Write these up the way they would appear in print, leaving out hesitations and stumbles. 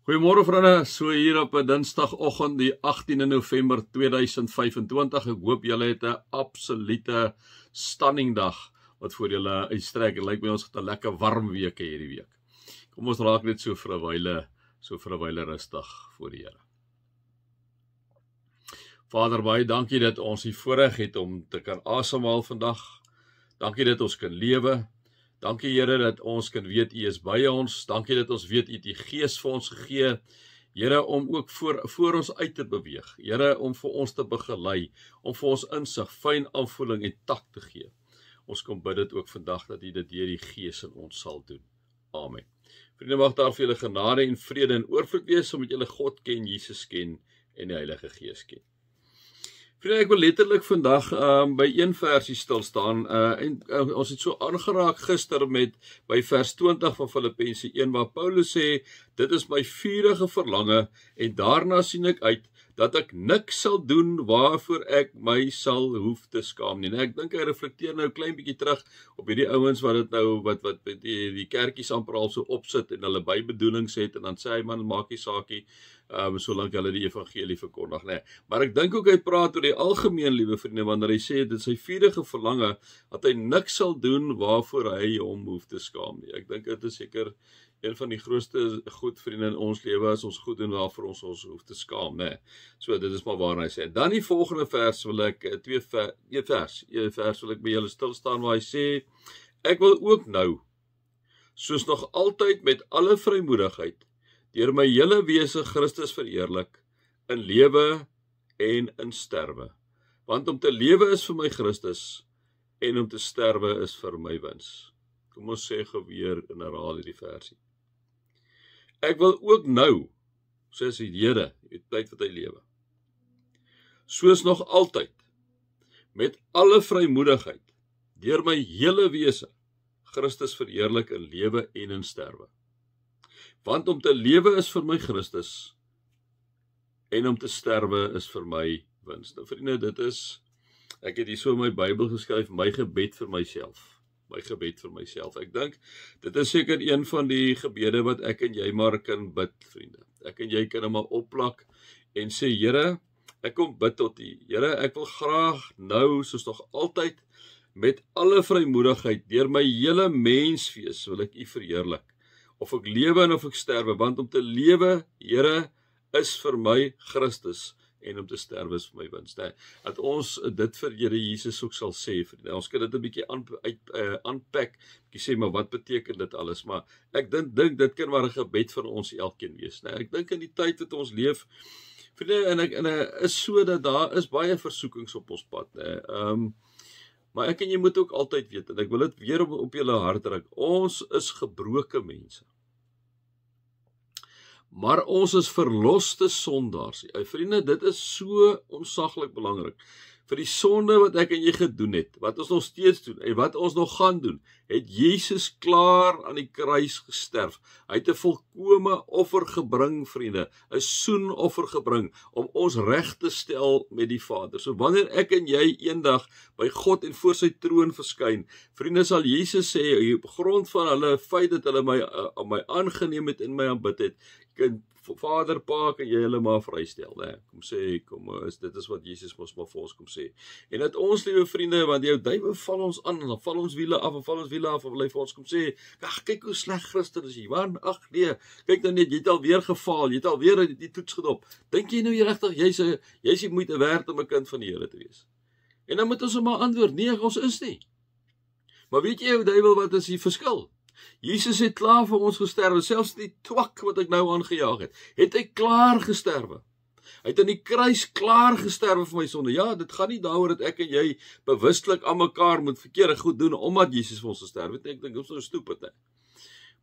Goeiemôre vriende, so hier op 'n Dinsdagoggend die 18de November 2025. Ek hoop julle het 'n absolute stunning dag wat voor julle uitstrek. Dit lyk my ons het 'n lekker warm week hierdie week. Kom ons raak net so vir 'n wyle rustig voor die Here. Vader, baie dankie dat ons die voorreg het om te kan asemhaal vandag. Dankie dat ons kan lewe. Dankie Here dat ons kan weet U is by ons. Dankie dat ons weet U het die Gees vir ons gegee. Here, om ook voor ons uit te beweeg. Here, om vir ons te begelei, om vir ons insig, fyn aanvoeling en takt te gee. Ons kom bid dit ook vandag dat U dit deur die Gees in ons sal doen. Amen. Vriende, mag daar vir julle genade en vrede en oorvloed wees omdat julle God ken, Jesus ken en die Heilige Gees ken. Vriende, ek wil letterlik vandag by een versie stil staan en ons het so aangeraak gister by vers 20 van Filippense 1 waar Paulus sê, dit is my vurige verlange en daarna sien ek uit dat ek niks sal doen waarvoor ek my sal hoef te skaam nie. En ek dink hy reflekteer nou 'n klein bietjie terug op hierdie ouens wat dit nou wat die kerkies amper al so opsit en hulle bybedoelings het en dan sê hy man maak nie saakie solank hulle die evangelie verkondig, nee. Maar ek dink ook hy praat oor die algemeen, liewe vriende, wanneer hy sê dit sy vurige verlange dat hy niks sal doen waarvoor hy hom hoef te skaam nie. Ek dink dit is seker een van die grootste goed vriende in ons lewe as ons goed doen waarvoor ons hoef te skaam, nee. So dit is maar waar hy sê. Dan die volgende vers wil ek een vers wil ek by julle stil staan waar hy sê, ek wil ook nou, soos nog altyd met alle vrymoedigheid, deur my hele wese Christus verheerlik, in lewe en in sterwe. Want om te lewe is vir my Christus, en om te sterwe is vir my wins. Kom ons sê geweer en herhaal hierdie versie. Ek wil ook nou, soos die Here, die tyd wat hy lewe, soos nog altyd, met alle vrymoedigheid, deur my hele wese, Christus verheerlik in lewe en in sterwe. Want om te lewe is vir my Christus, en om te sterwe is vir my wins. Nou vriende, dit is, ek het hier so in my Bybel geskryf, my gebed vir myself. My gebed vir myself. Ek dink, dit is seker een van die gebede wat ek en jy maar kan bid, vriende. Ek en jy kan hom maar opplak en sê, Here, ek kom bid tot U. Here, ek wil graag nou, soos nog altyd, met alle vrymoedigheid, deur my hele menswees wil ek U verheerlik. Of ek lewe en of ek sterwe, want om te lewe, Here, is vir my Christus, en om te sterwe is vir my wins. Dat ons dit vir Here Jesus ook sal sê, vriende. Ons kan dit 'n bietjie unpack, bietjie sê, maar wat beteken dit alles? Maar ek dink dit kan maar 'n gebed van ons elkeen wees. Ek dink in die tyd wat ons leef, vriende, en is so dat daar is baie versoekings op ons pad. Maar ek en jy moet ook altyd weet, en ek wil dit weer op julle hart druk, ons is gebroke mense. Maar ons is verloste sondaars. Vriende, dit is so onsaglik belangrik. Vir die sonde wat ek en jy gedoen het, wat ons nog steeds doen, en wat ons nog gaan doen, het Jesus klaar aan die kruis gesterf. Hy het 'n volkome offer gebring, vriende, 'n soenoffer gebring, om ons reg te stel met die Vader. So wanneer ek en jy eendag by God en voor sy troon verskyn, vriende, sal Jesus sê, op grond van hulle feit dat hulle my aangeneem het en my aanbid het, Vader, Pa, kan jy hulle maar vrystel, kom sê, dit is wat Jesus mos maar vir ons kom sê. En dat ons, liewe vriende, want jou duiwel val ons aan, en dan val ons wiele af, en wil hy vir ons kom sê, ag, kyk hoe sleg Christen is jy, man, ag nee, kyk nou net, jy het alweer gefaal, jy het alweer die toets gedop, dink jy nou jy regtig, jy's die moeite werd om 'n kind van die Here te wees? En dan moet ons maar antwoord, nee, ons is nie. Maar weet jy, jou duiwel, wat is die verskil? Jesus het klaar vir ons gesterwe, selfs die twak wat ek nou aangejaag het hy klaar gesterwe. Hy het aan die kruis klaar gesterwe vir my sonde. Ja, dit gaan nie daaroor dat ek en jy bewustelik aan mekaar moet verkeerde goed doen, omdat Jesus vir ons gesterwe het. Ek dink, dit is so stupid,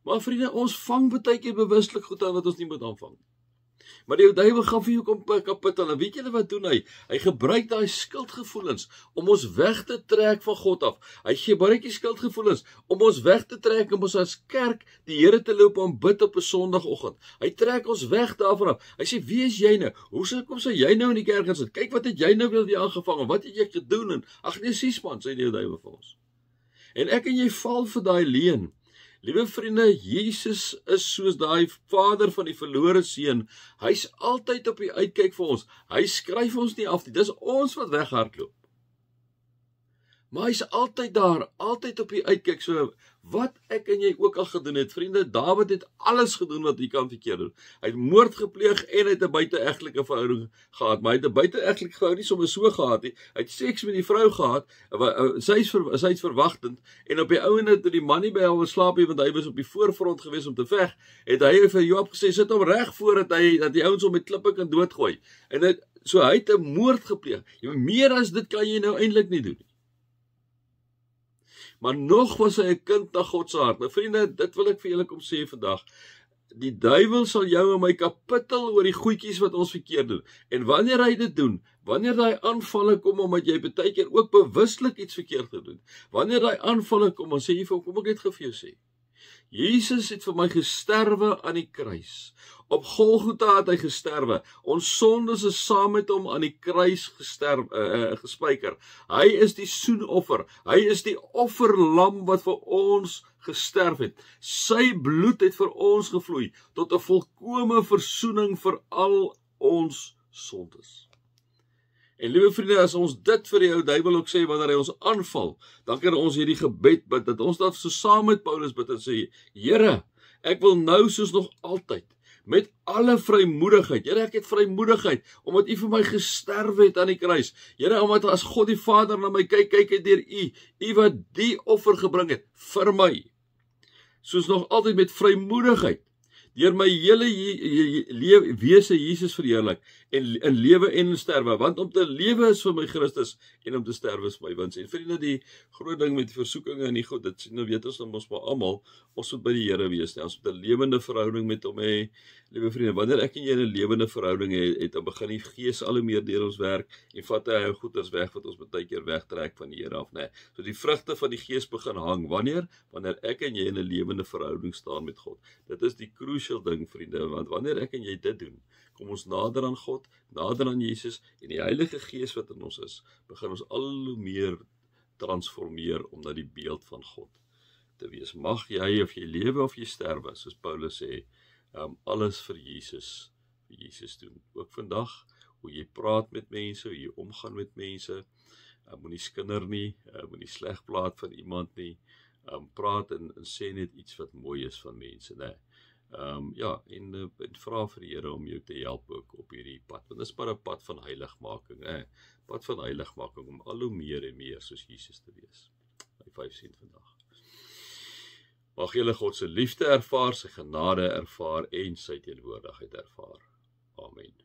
Maar vriende, ons vang baie keer bewustelik goed aan wat ons nie moet aanvang. Maar die duiwel gaan vir jou kom kapitel, en weet julle wat doen hy? Hy gebruik daai skuldgevoelens om ons weg te trek van God af. Hy gebruik die skuldgevoelens om ons weg te trek, om ons as kerk die Here te loop aanbid op 'n Sondagoggend. Hy trek ons weg daarvan af. Hy sê, wie is jy nou? Kom sou jy nou in die kerk gaan sit? Kyk wat het jy nou weer aangevang, en wat het jy gedoen? En ag nee, sies man, sê die duiwel vir ons. En ek en jy val vir daai leuen. Liewe vriende, Jesus is soos daai vader van die verlore seun. Hy's altyd op die uitkyk vir ons. Hy skryf ons nie af nie. Dis ons wat weghardloop. Maar hy's altyd daar, altyd op die uitkyk. So wat ek en jy ook al gedoen het, vriende, Dawid het alles gedoen wat hy kan verkeerd doen. Hy het moord gepleeg en hy het 'n buiteegtelike verhouding gehad, maar hy het 'n buiteegtelike verhouding nie sommer so gehad nie. Hy het seks met die vrou gehad. Sy's verwagtend en op die ouene toe die man nie by hom wil slaap nie, want hy was op die voorfront gewees om te veg, het hy vir Joab gesê sit hom reg voor dat die ouens hom met klippe kan doodgooi. En hy het 'n moord gepleeg. Meer as dit kan jy nou eintlik nie doen nie. Maar nog was hy 'n kind na God se hart. Nou vriende, dit wil ek vir julle kom sê vandag. Die duiwel sal jou en my kapittel oor die goedjies wat ons verkeerd doen. En wanneer hy dit doen, wanneer daai aanvalle kom omdat jy baie keer ook bewuslik iets verkeerd gedoen, wanneer daai aanvalle kom, dan sê jy vir hom, kom ek net gou vir jou sê. Jesus het vir my gesterwe aan die kruis. Op Golgotha het hy gesterwe. Ons sondes is saam met hom aan die kruis gespyker. Hy is die soenoffer. Hy is die offerlam wat vir ons gesterf het. Sy bloed het vir ons gevloei tot 'n volkomme versoening vir al ons sondes. En liewe vriende, as ons dit vir die ou duiwel ook sê wanneer hy ons aanval, dan kan ons hierdie gebed bid, dat ons dat so saam met Paulus bid en sê, Here, ek wil nou soos nog altyd, met alle vrymoedigheid, Here, ek het vrymoedigheid, omdat U vir my gesterf het aan die kruis. Here, omdat as God die Vader na my kyk hy deur U wat die offer gebring het, vir my, soos nog altyd met vrymoedigheid, deur my hele wese Jesus verheerlik, en in lewe en in sterwe, want om te lewe is vir my Christus, en om te sterwe is my wins. En vriende, die groot ding met versoekinge en die goed, dit nou weet ons nou ons maar almal, ons moet by die Here wees, ons moet 'n lewende verhouding met hom hê. Liewe vriende, wanneer ek en jy 'n lewende verhouding het, dan begin die Gees al hoe meer deur ons werk, en vat hy goeders weg, wat ons baie keer wegtrek van die Here af, né? So die vrugte van die Gees begin hang, wanneer ek en jy in 'n lewende verhouding staan met God. Dit is die crucial ding, vriende, want wanneer ek en jy dit doen, kom ons nader aan God, nader aan Jesus, en die Heilige Gees wat in ons is, begin ons al hoe meer transformeer om na die beeld van God te wees. Mag jy of jy lewe of jy sterwe, soos Paulus sê, alles vir Jesus doen. Ook vandag, hoe jy praat met mense, hoe jy omgaan met mense, moenie skinder nie, moenie sleg praat van iemand nie, praat en sê net iets wat mooi is van mense, né? En vra vir die Here om jou te help ook op hierdie pad, want dit is maar 'n pad van heiligmaking, pad van heiligmaking, om al hoe meer en meer soos Jesus te wees. My 5 sent vandag. Mag julle God se liefde ervaar, sy genade ervaar en sy teenwoordigheid ervaar. Amen.